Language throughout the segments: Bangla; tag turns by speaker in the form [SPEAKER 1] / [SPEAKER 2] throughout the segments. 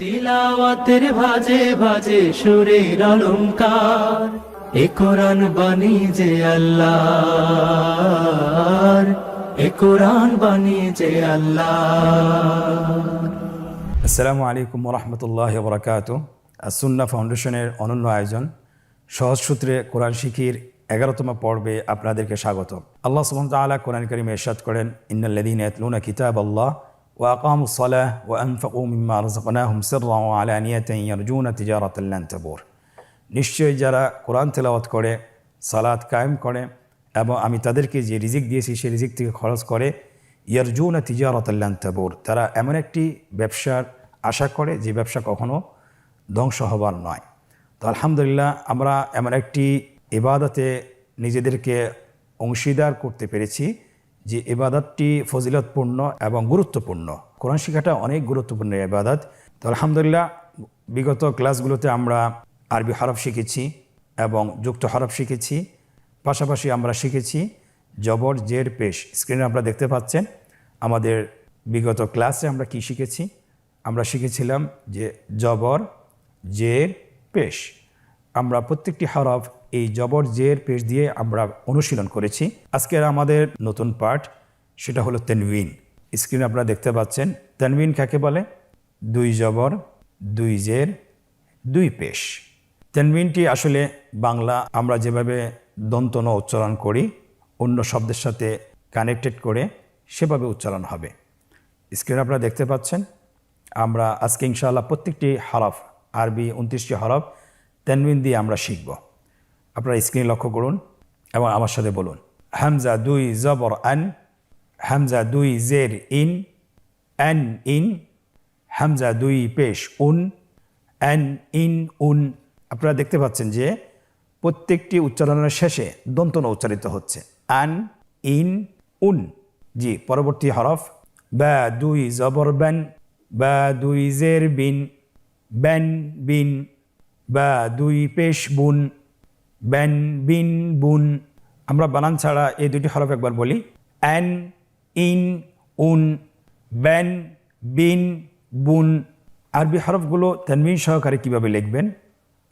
[SPEAKER 1] তিলাওয়াতের ভাজে ভাজে সুরের অলংকার, এ কোরআন বাণী যে আল্লাহর, এ কোরআন বাণী যে আল্লাহর।
[SPEAKER 2] আসসালামু আলাইকুম ওরহমতুল্লাহ বরকাত। সুন্নাহ ফাউন্ডেশনের অনন্য আয়োজন সহজ সূত্রে কোরআন শিখির 11তম পর্বে আপনাদেরকে স্বাগত। আল্লাহ সুবহানাহু ওয়া তাআলা কোরআন কারীমে ইরশাদ করেন, ইন্নাল্লাযীনা ইয়াতলুনা কিতাবাল্লাহ ওয়া আকামুস সালাহ ওয়া আনফাকু মিম্মা রাযাকনাহুম সিররান ওয়া আলানিয়াতান ইয়ারজুনা তিজারাতান লান তাবুর। নিশ্চয়ই যারা কোরআন তেলাওয়াত করে, সালাত কায়েম করে এবং আমি তাদেরকে যে রিজিক দিয়েছি সেই রিজিক থেকে খরচ করে, ইয়ারজুনা তিজারাতান লান তাবুর, তারা এমন একটি ব্যবসার আশা করে যে ব্যবসা কখনো ধ্বংস হবার নয়। তো আলহামদুলিল্লাহ, আমরা এমন একটি ইবাদতে নিজেদেরকে অংশীদার করতে পেরেছি যে ইবাদতটি ফজিলতপূর্ণ এবং গুরুত্বপূর্ণ। কোরআন শিক্ষাটা অনেক গুরুত্বপূর্ণ ইবাদত। তো আলহামদুলিল্লাহ, বিগত ক্লাসগুলোতে আমরা আরবি হরফ শিখেছি এবং যুক্ত হরফ শিখেছি, পাশাপাশি আমরা শিখেছি জবর, জের, পেশ। স্ক্রিনে আপনারা দেখতে পাচ্ছেন আমাদের বিগত ক্লাসে আমরা কি শিখেছি। আমরা শিখেছিলাম যে জবর, জের, পেশ। আমরা প্রত্যেকটি হরফ এই জবর, জের, পেশ দিয়ে আমরা অনুশীলন করেছি। আজকের আমাদের নতুন পাঠ, সেটা হলো তানবিন। স্ক্রিনে আপনারা দেখতে পাচ্ছেন তানবিন কাকে বলে? দুই জবর, দুই জের, দুই পেশ। তানবিনটি আসলে বাংলা আমরা যেভাবে দন্ত ন উচ্চারণ করি, অন্য শব্দের সাথে কানেক্টেড করে সেভাবে উচ্চারণ হবে। স্ক্রিনে আপনারা দেখতে পাচ্ছেন আমরা আজকে ইনশাআল্লাহ প্রত্যেকটি হরফ, আরবি 29টি হরফ তানবিন দিয়ে আমরা শিখব। আপনারা স্ক্রিনে লক্ষ্য করুন এবং আমার সাথে বলুন, হামজা দুই জবর আন, হামজা দুই জের ইন, আন ইন, হামজা দুই পেশ উন, আন ইন উন। আপনারা দেখতে পাচ্ছেন যে প্রত্যেকটি উচ্চারণের শেষে দন্ত ন উচ্চারিত হচ্ছে, আন ইন উন। জি, পরবর্তী হরফ বা দুই জবর বান, বা দুই জের বিন, ব্যান বিন, বা দুই পেশ বুন, ব্যান বিন বুন। আমরা বানান ছাড়া এই দুটি হরফ একবার বলি, অ্যান ইন উন, ব্যান বিন বুন। আরবি হরফগুলো তানবিন সহকারে কীভাবে লিখবেন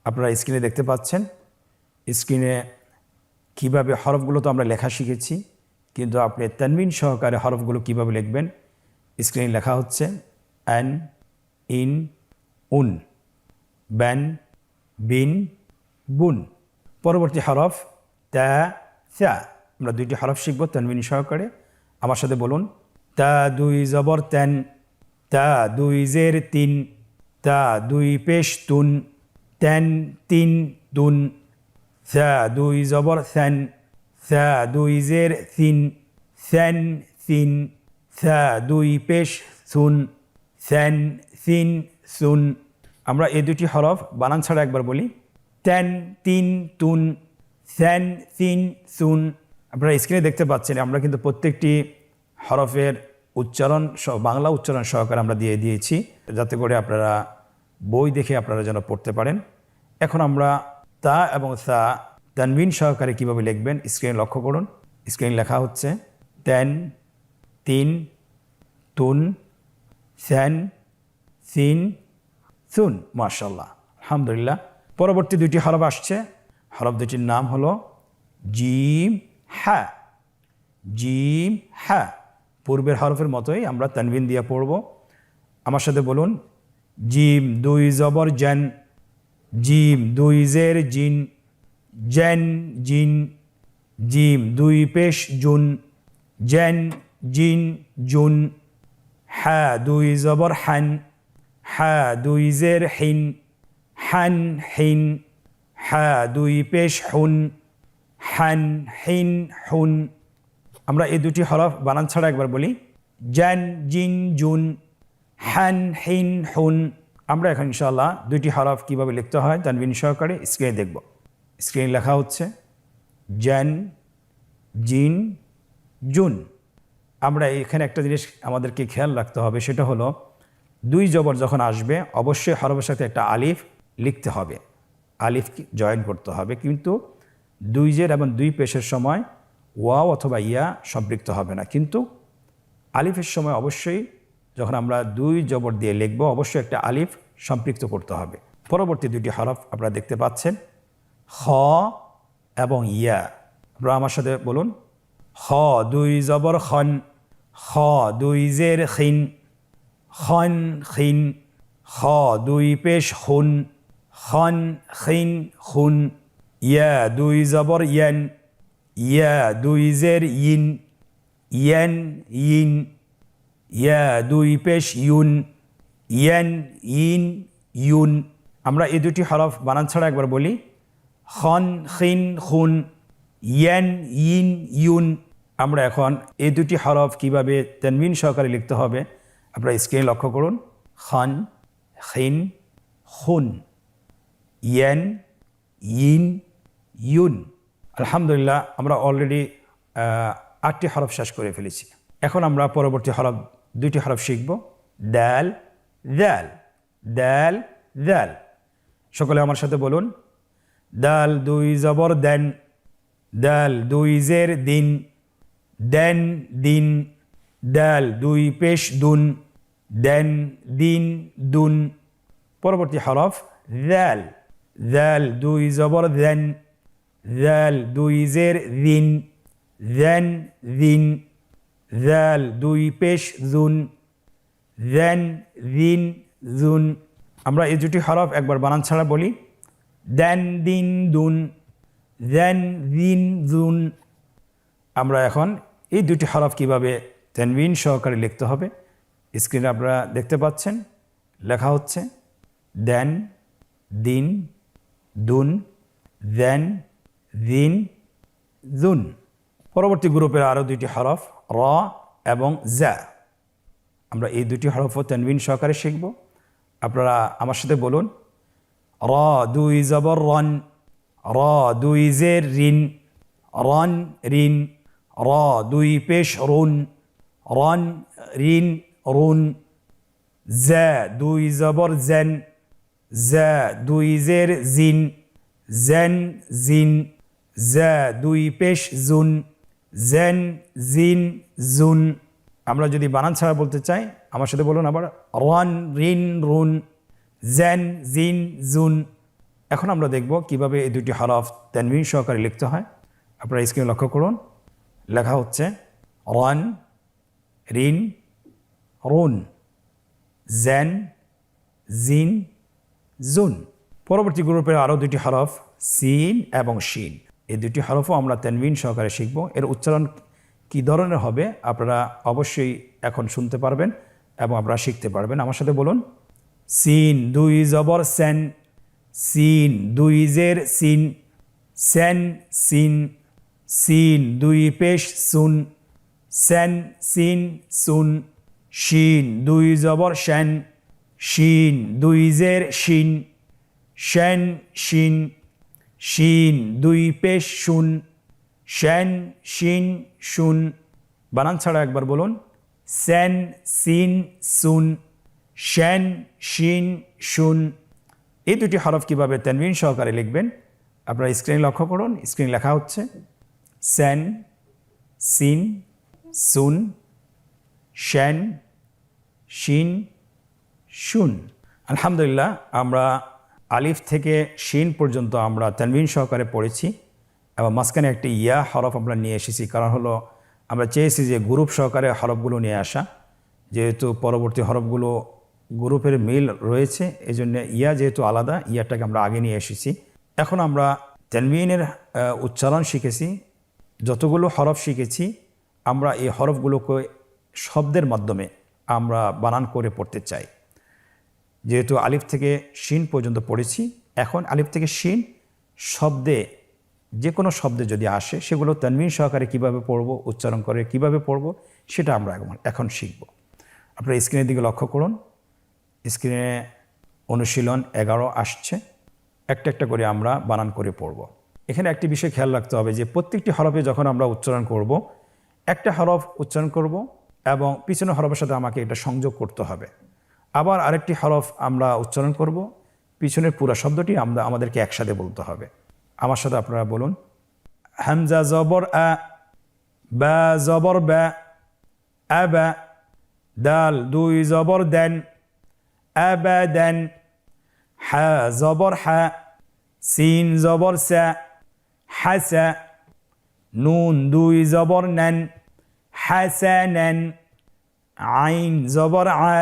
[SPEAKER 2] আপনারা স্ক্রিনে দেখতে পাচ্ছেন। স্ক্রিনে কীভাবে হরফগুলো তো আমরা লেখা শিখেছি, কিন্তু আপনি তানবিন সহকারে হরফগুলো কীভাবে লিখবেন স্ক্রিনে লেখা হচ্ছে, অ্যান ইন উন, ব্যান বিন বুন। পরবর্তী হরফ তা সা। আমরা দুইটি হরফ শিখব তানবিন সহকারে। আমার সাথে বলুন, তা দুই জবর তেন, তা দুই জের তিন, তা দুই পেশ তুন, তেন তিন তুন, সা দুই জবর সেন, সা দুই জের সিন, সেন সিন, সা দুই পেশ সুন, সেন সিন সুন। আমরা এই দুটি হরফ বানান ছাড়া একবার বলি, তেন তিন তুন, সেন সিন সুন। আপনারা স্ক্রিনে দেখতে পাচ্ছেন আমরা কিন্তু প্রত্যেকটি হরফের উচ্চারণ বাংলা উচ্চারণ সহকারে আমরা দিয়ে দিয়েছি, যাতে করে আপনারা বই দেখে আপনারা যেন পড়তে পারেন। এখন আমরা তা এবং সা তানবিন সহকারে কীভাবে লিখবেন স্ক্রিনে লক্ষ্য করুন। স্ক্রিনে লেখা হচ্ছে তেন তিন তুন, সেন সিন সুন। মাশাআল্লাহ, আলহামদুলিল্লাহ। পরবর্তী দুইটি হরফ আসছে। হরফ দুটির নাম হলো জিম হা। জিম হা পূর্বের হরফের মতোই আমরা তানবিন দিয়ে পড়ব। আমার সাথে বলুন, জিম দুই জবর জান, জিম দুই জের জিন, জেন জিন, জিম দুই পেশ জুন, জেন জিন জুন, হা দুই জবর হান, হা দুই জের হিন, হান হিন, হা দুই পেশ হুন, হান হিন হুন। আমরা এই দুটি হরফ বানান ছাড়া একবার বলি, জান জিন জুন, হান হিন হুন। আমরা এখন ইনশাআল্লাহ দুইটি হরফ কীভাবে লিখতে হয় তানবিন সহকারে স্ক্রিনে দেখব। স্ক্রিনে লেখা হচ্ছে জান জিন জুন। আমরা এখানে একটা জিনিস আমাদেরকে খেয়াল রাখতে হবে, সেটা হলো দুই জবর যখন আসবে অবশ্যই হরফের সাথে একটা আলিফ লিখতে হবে, আলিফ জয়েন করতে হবে। কিন্তু দুই জের এবং দুই পেশের সময় ওয়াও অথবা ইয়া সম্পৃক্ত হবে না, কিন্তু আলিফের সময় অবশ্যই যখন আমরা দুই জবর দিয়ে লিখব অবশ্যই একটা আলিফ সম্পৃক্ত করতে হবে। পরবর্তী দুটি হরফ আপনারা দেখতে পাচ্ছেন, খ এবং ইয়া। আপনারা আমার সাথে বলুন, খ দুই জবর খন, খ দুই জের খিন, খন খিন, খ দুই পেশ খুন, খন খিন খুন, ইয়া দুই জবর ইয়ান, ইয়া দুই জের ইন, ইয়ান ইন, ইয়া দুই পেশ ইউন, ইয়ান ইন ইউন। আমরা এই দুটি হরফ বানান ছাড়া একবার বলি, খন খিন খুন, ইয়ান ইন ইউন। আমরা এখন এই দুটি হরফ কিভাবে তানবিন সহকারে লিখতে হবে আপনারা স্ক্রিনে লক্ষ্য করুন। খন খিন খুন, ইয়ান ইন ইউন। আলহামদুলিল্লাহ, আমরা অলরেডি 8টি হরফ শেষ করে ফেলেছি। এখন আমরা পরবর্তী হরফ দুইটি হরফ শিখব, দাল দাল, দাল দাল। সকলে আমার সাথে বলুন, দাল দুই জবর দেন, দাল দুই জের দিন, দেন দিন, দাল দুই পেশ দুন, দেন দিন দুন। পরবর্তী হরফ দাল, দাল দুই জবর দেন, দাল দুই জের দিন, দেন দিন, দাল দুই পেশ দুন, দেন দিন দুন। আমরা এই দুটি হরফ একবার বানান ছাড়া বলি, দেন দিন দুন, দেন দিন দুন। আমরা এখন এই দুটি হরফ কিভাবে তানবিন সহকারে লিখতে হবে স্ক্রিনে আপনারা দেখতে পাচ্ছেন। লেখা হচ্ছে দেন দিন দুন, দেন দিন দুন। পরবর্তী গ্রুপের আরও দুইটি হরফ র এবং জা। আমরা এই দুটি হরফও তানবিন সহকারে শিখব। আপনারা আমার সাথে বলুন, র দুই জবর রন, র দুই জের রিন, রন রিন, র দুই পেশ রুন, রন রিন রুন, জা দুই জবর জেন, জা দুই জের জিন, জেন জিন, জা দুই পেশ জুন, জেন জিন জুন। আমরা যদি বানান ছাড়া বলতে চাই আমার সাথে বলুন আবার, রন রিন রুন, জেন জিন জুন। এখন আমরা দেখব কিভাবে এই দুটি হরফ তানবিন সহকারে লিখতে হয়। আপনারা স্ক্রিনে লক্ষ্য করুন। লেখা হচ্ছে রন রিন রুন, জেন জিন জুন। পরবর্তী গ্রুপের আরও দুটি হরফ সিন এবং শিন। এই দুটি হরফও আমরা তানবিন সহকারে শিখব। এর উচ্চারণ কী ধরনের হবে আপনারা অবশ্যই এখন শুনতে পারবেন এবং আপনারা শিখতে পারবেন। আমার সাথে বলুন, সিন দুই জবর সেন, সিন দুই জের সিন, সেন সিন, সিন দুই পেশ সুন, সেন সিন সুন, শিন দুই জবর শেন, শিন দুই জের শিন, শেন শিন, শিন দুই পেশ শুন, শেন শিন শুন। বানান ছাড়া একবার বলুন, সেন সিন সুন, শেন শিন শুন। এই দুটি হরফ কিভাবে তানবিন সহকারে লিখবেন আপনারা স্ক্রিনে লক্ষ্য করুন। স্ক্রিনে লেখা হচ্ছে সেন সিন সুন, শেন শিন শুন। আলহামদুলিল্লাহ, আমরা আলিফ থেকে শিন পর্যন্ত আমরা তানবিন সহকারে পড়েছি এবং মাঝখানে একটি ইয়া হরফ আমরা নিয়ে এসেছি। কারণ হলো আমরা চেয়েছি যে গ্রুপ সহকারে হরফগুলো নিয়ে আসা, যেহেতু পরবর্তী হরফগুলো গ্রুপের মিল রয়েছে, এই জন্য ইয়া যেহেতু আলাদা, ইয়াটাকে আমরা আগে নিয়ে এসেছি। এখন আমরা তানবিনের উচ্চারণ শিখেছি। যতগুলো হরফ শিখেছি আমরা এই হরফগুলোকে শব্দের মাধ্যমে আমরা বানান করে পড়তে চাই। যেহেতু আলিফ থেকে শিন পর্যন্ত পড়েছি, এখন আলিফ থেকে শিন শব্দে যে কোনো শব্দে যদি আসে সেগুলো তানবিন সহকারে কীভাবে পড়ব, উচ্চারণ করে কিভাবে পড়ব সেটা আমরা এখন শিখব। আপনারা স্ক্রিনের দিকে লক্ষ্য করুন। স্ক্রিনে অনুশীলন 11 আসছে। একটা একটা করে আমরা বানান করে পড়ব। এখানে একটি বিষয় খেয়াল রাখতে হবে যে প্রত্যেকটি হরফে যখন আমরা উচ্চারণ করব, একটা হরফ উচ্চারণ করব এবং পিছনের হরফের সাথে আমাকে এটা সংযোগ করতে হবে। আবার আরেকটি হরফ আমরা উচ্চারণ করব, পিছনের পুরো শব্দটি আমাদেরকে একসাথে বলতে হবে। আমার সাথে আপনারা বলুন, হামজা জবর আ, বা জবর বা, আবা, দাল দুই জবর দেন, আবাদান, হা জবর হা, সিন জবর সা, হাসা, নুন দুই জবর নান, হাসানান, আইন জবর আ,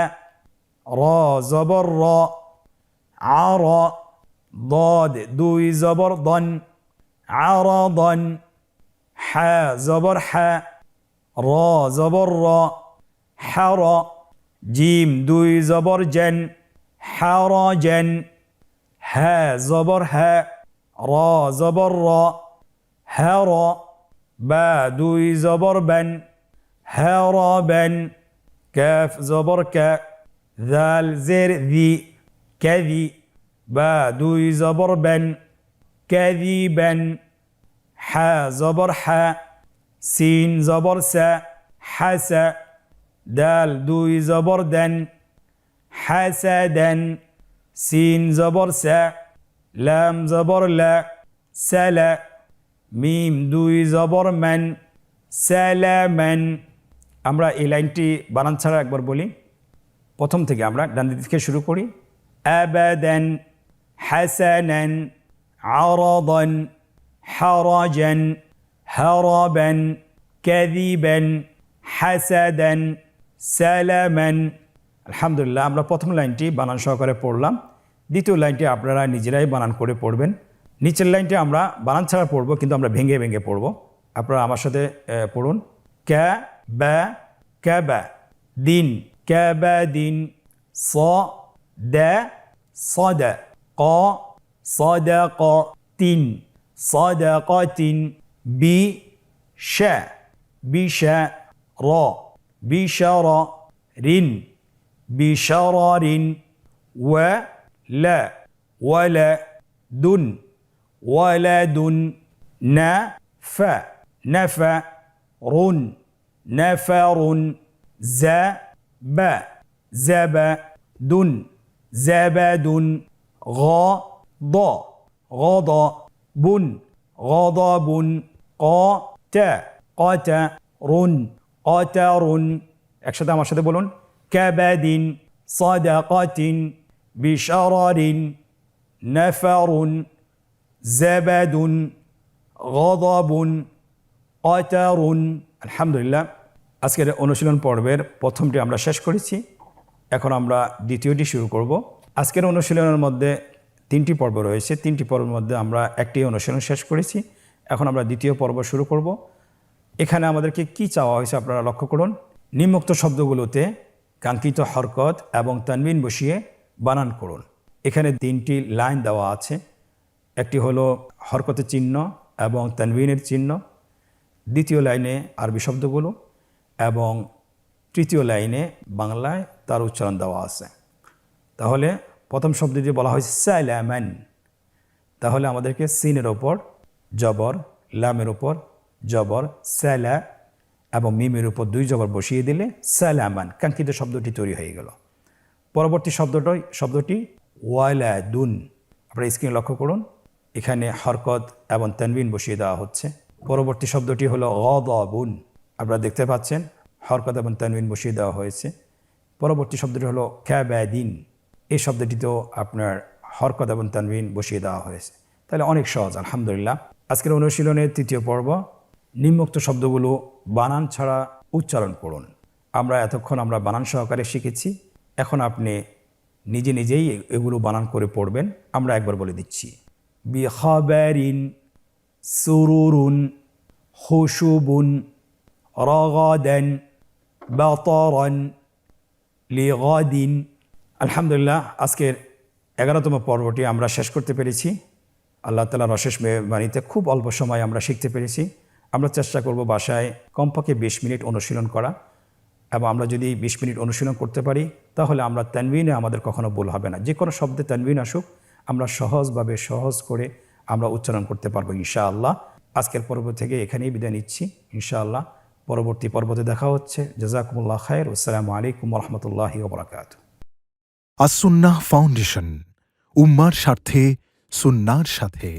[SPEAKER 2] র জবর র, আর, ضاد দুই জবর দন, আরাদন, হা জবর হা, র জবর র, হার, জিম দুই জবর জেন, হারাজেন, হা জবর হা, র জবর র, হার, বা দুই জবর বেন, হারাবেন, কাফ জবর কা, দাল জের দি, কাদি, বা দুই জবর বেন, কাদিবেন, হা জবর হা, সিন জবর সা, হাসা, দাল দুই জবর দেন, হাসাদেন, সিন জবর সা, লাম জবর লা, সালা, মিম দুই জবর মান, সালামান। আমরা এই লাইনটি বানান ছাড়া একবার বলি, প্রথম থেকে আমরা ডান দিক থেকে শুরু করি। আবাদান, হাসানান, আরাদান, হারাজান, হারাবান, কাযিবান, হাসাদান, সালামান। আলহামদুলিল্লাহ, আমরা প্রথম লাইনটি বানান সহকারে পড়লাম। দ্বিতীয় লাইনটি আপনারা নিজেরাই বানান করে পড়বেন। নিচের লাইনটি আমরা বানান ছাড়া পড়ব, কিন্তু আমরা ভেঙে ভেঙে পড়ব। আপনারা আমার সাথে পড়ুন। কা বা কাবা দিন, কাবা দিন, স দা সদা, ক সদা ক তিন, সদা ক তিন, বি শা বিশা, র বিশার, রিন বিশারিন, ওয়া লা ওয়ালা, দুন ওয়ালাদুন, না ফা নাফা, রুন নাফারুন, জা বা জাবা, দুন জাবাদুন, গ দ গদ, বুন গদবুন, ক তা কতা, রুন কতারুন। একসাথে আমার সাথে বলুন। কাবাদিন, সাদাকাতিন, বিশারারিন, নাফারুন, জাবাদুন, গদবুন, কতারুন। আলহামদুলিল্লাহ, আজকের অনুশীলন পর্বের প্রথমটি আমরা শেষ করেছি। এখন আমরা দ্বিতীয়টি শুরু করব। আজকের অনুশীলনের মধ্যে 3টি পর্ব রয়েছে। 3টি পর্বের মধ্যে আমরা একটি অনুশীলন শেষ করেছি। এখন আমরা দ্বিতীয় পর্ব শুরু করব। এখানে আমাদেরকে কি চাওয়া হয়েছে আপনারা লক্ষ্য করুন। নিম্নোক্ত শব্দগুলোতে কাঙ্ক্ষিত হরকত এবং তানবিন বসিয়ে বানান করুন। এখানে 3টি লাইন দেওয়া আছে। একটি হলো হরকতের চিহ্ন এবং তানবিনের চিহ্ন, দ্বিতীয় লাইনে আরবি শব্দগুলো, এবং তৃতীয় লাইনে বাংলায় তার উচ্চারণ দেওয়া আছে। তাহলে প্রথম শব্দটি বলা হয়েছে সালামান। তাহলে আমাদেরকে সিনের ওপর জবর, লামের ওপর জবর, সালা এবং মিমের উপর 2 জবর বসিয়ে দিলে সালামান, কাঙ্ক্ষিত শব্দটি তৈরি হয়ে গেল। পরবর্তী শব্দটি ওয়ালাদুন। আপনারা স্ক্রিনে লক্ষ্য করুন, এখানে হরকত এবং তানবিন বসিয়ে দেওয়া হচ্ছে। পরবর্তী শব্দটি হলো গদাবুন। আপনারা দেখতে পাচ্ছেন হরকত এবং তানবিন বসিয়ে দেওয়া হয়েছে। পরবর্তী শব্দটি হলো কাবাদিন। এই শব্দটিতেও আপনার হরকত এবং তানবিন বসিয়ে দেওয়া হয়েছে। তাহলে অনেক সহজ। আলহামদুলিল্লাহ, আজকের অনুশীলনের 3য় পর্ব। নিম্নোক্ত শব্দগুলো বানান ছাড়া উচ্চারণ করুন। আমরা এতক্ষণ বানান সহকারে শিখেছি। এখন আপনি নিজে নিজেই এগুলো বানান করে পড়বেন। আমরা একবার বলে দিচ্ছি। বিখাবারিন, সুরুরুন, খুশুবুন, রগাদান, বাতারান, লিগাদিন। আলহামদুলিল্লাহ, আজকের 11তম পর্বটি আমরা শেষ করতে পেরেছি। আল্লাহ তাআলার অশেষ মেহেরবানিতে খুব অল্প সময় আমরা শিখতে পেরেছি। আমরা চেষ্টা করব বাসায় কমপক্ষে 20 মিনিট অনুশীলন করা, এবং আমরা যদি 20 মিনিট অনুশীলন করতে পারি তাহলে আমরা তানবিনে আমাদের কখনো ভুল হবে না। যে কোনো শব্দে তানবিন আসুক, আমরা সহজভাবে সহজ করে আমরা উচ্চারণ করতে পারবো ইনশাআল্লাহ। আজকের পর্ব থেকে এখানেই বিদায় নিচ্ছি ইনশাআল্লাহ। পরবর্তী পর্বতে দেখা হচ্ছে। জাযাকুমুল্লাহ খায়র। আসসালামু আলাইকুম ওয়া রাহমাতুল্লাহি ওয়া বারাকাতুহু।
[SPEAKER 3] আস-সুন্নাহ ফাউন্ডেশন, উম্মার স্বার্থে সুন্নাহর সাথে।